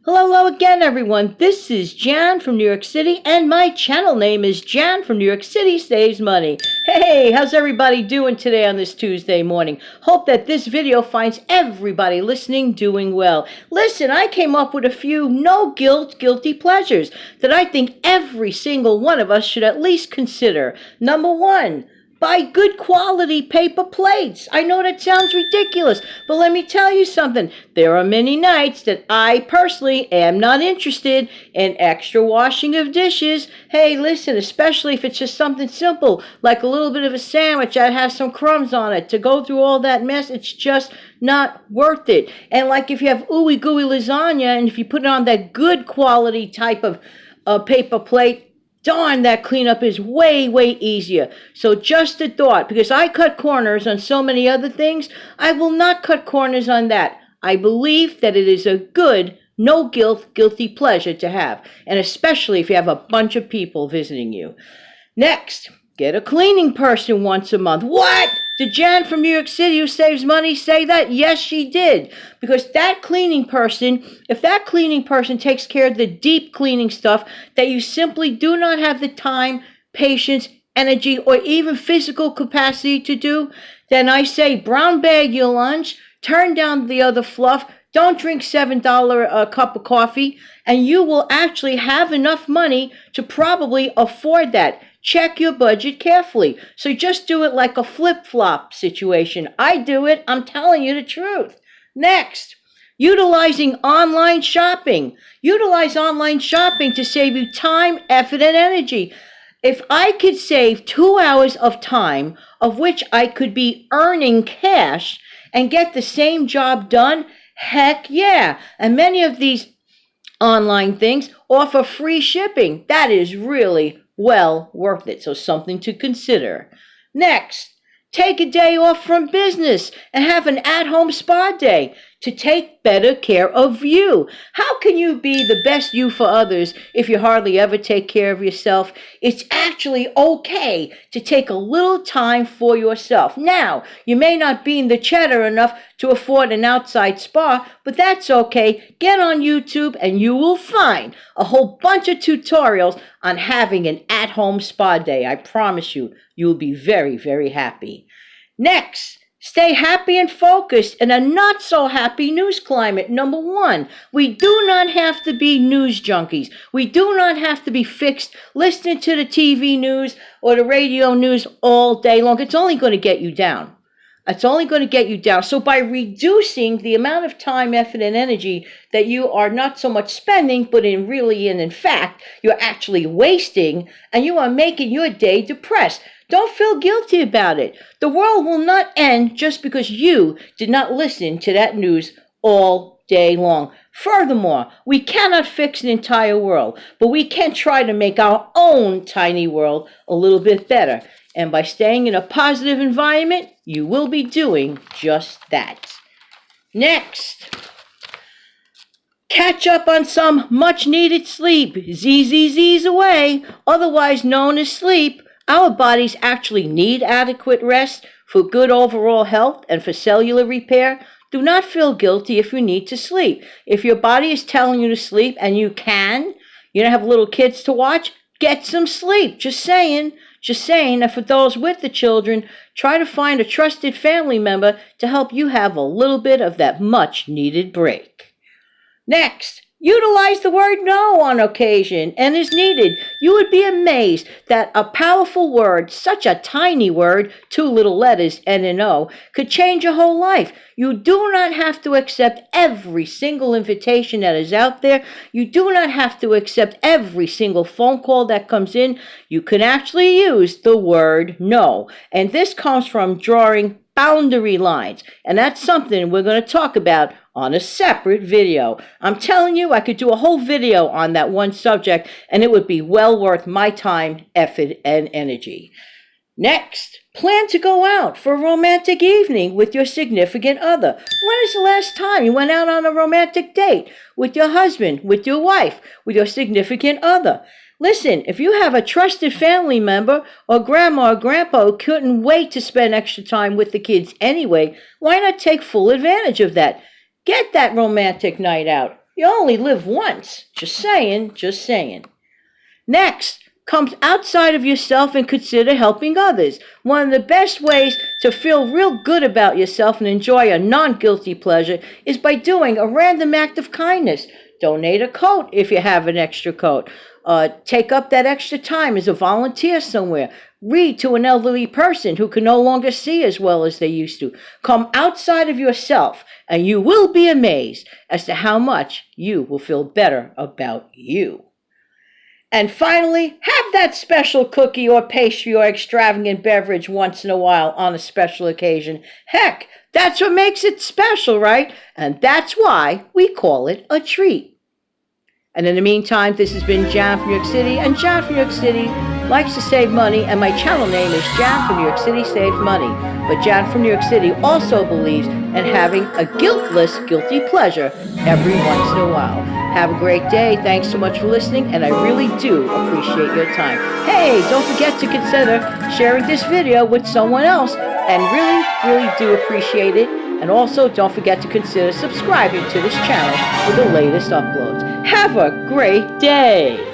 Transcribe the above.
Hello again, everyone. This is Jan from New York City, and my channel name is Jan from New York City Saves Money. Hey, how's everybody doing today on this Tuesday morning? Hope that this video finds everybody listening doing well. Listen, I came up with a few guilty pleasures that I think every single one of us should at least consider. Number one, buy good quality paper plates. I know that sounds ridiculous, but let me tell you something. There are many nights that I personally am not interested in extra washing of dishes. Hey, listen, especially if it's just something simple, like a little bit of a sandwich that has some crumbs on it. To go through all that mess, it's just not worth it. And like if you have ooey gooey lasagna, and if you put it on that good quality type of paper plate, darn, that cleanup is way easier. So just a thought, because I cut corners on so many other things, I will not cut corners on that. I believe that it is a good, guilty pleasure to have, and especially if you have a bunch of people visiting you. Next, get a cleaning person once a month. What? Did Jan from New York City who saves money say that? Yes, she did. Because that cleaning person, if that cleaning person takes care of the deep cleaning stuff that you simply do not have the time, patience, energy, or even physical capacity to do, then I say brown bag your lunch, turn down the other fluff, don't drink $7 a cup of coffee, and you will actually have enough money to probably afford that. Check your budget carefully. So just do it like a flip-flop situation. I do it. I'm telling you the truth. Next, utilizing online shopping. Utilize online shopping to save you time, effort, and energy. If I could save 2 hours of time, of which I could be earning cash, and get the same job done, heck yeah. And many of these online things offer free shipping. That is really well worth it. So something to consider. Next, take a day off from business and have an at-home spa day to take better care of you. How can you be the best you for others if you hardly ever take care of yourself? It's actually okay to take a little time for yourself. Now, you may not be in the cheddar enough to afford an outside spa, but that's okay. Get on YouTube and you will find a whole bunch of tutorials on having an at-home spa day. I promise you, you'll be very happy. Next, stay happy and focused in a not so happy news climate. Number one, we do not have to be news junkies. We do not have to be fixed listening to the TV news or the radio news all day long. It's only going to get you down. It's only going to get you down. So by reducing the amount of time, effort, and energy that you are not so much spending, but in fact, you're actually wasting, and you are making your day depressed. Don't feel guilty about it. The world will not end just because you did not listen to that news all day long. Furthermore, we cannot fix an entire world, but we can try to make our own tiny world a little bit better. And by staying in a positive environment, you will be doing just that. Next, catch up on some much-needed sleep. ZZZ's away, otherwise known as sleep. Our bodies actually need adequate rest for good overall health and for cellular repair. Do not feel guilty if you need to sleep. If your body is telling you to sleep and you don't have little kids to watch, get some sleep. Just saying. And for those with the children, try to find a trusted family member to help you have a little bit of that much-needed break. Next, utilize the word no on occasion and as needed. You would be amazed that a powerful word, such a tiny word, 2 little letters, N and O, could change your whole life. You do not have to accept every single invitation that is out there. You do not have to accept every single phone call that comes in. You can actually use the word no. And this comes from drawing boundary lines. And that's something we're going to talk about on a separate video. I'm telling you, I could do a whole video on that one subject, and it would be well worth my time, effort, and energy. Next, plan to go out for a romantic evening with your significant other. When is the last time you went out on a romantic date with your husband, with your wife, with your significant other? Listen, if you have a trusted family member or grandma or grandpa who couldn't wait to spend extra time with the kids anyway, why not take full advantage of that? Get that romantic night out. You only live once. Just saying, just saying. Next, come outside of yourself and consider helping others. One of the best ways to feel real good about yourself and enjoy a non-guilty pleasure is by doing a random act of kindness. Donate a coat if you have an extra coat. Take up that extra time as a volunteer somewhere. Read to an elderly person who can no longer see as well as they used to. Come outside of yourself, and you will be amazed as to how much you will feel better about you. And finally, have that special cookie or pastry or extravagant beverage once in a while on a special occasion. Heck, that's what makes it special, right? And that's why we call it a treat. And in the meantime, this has been Jan from New York City, and Jan from New York City likes to save money, and my channel name is Jan from New York City Save Money. But Jan from New York City also believes in having a guiltless guilty pleasure every once in a while. Have a great day. Thanks so much for listening, and I really do appreciate your time. Hey, don't forget to consider sharing this video with someone else, and really do appreciate it. And also, don't forget to consider subscribing to this channel for the latest uploads. Have a great day!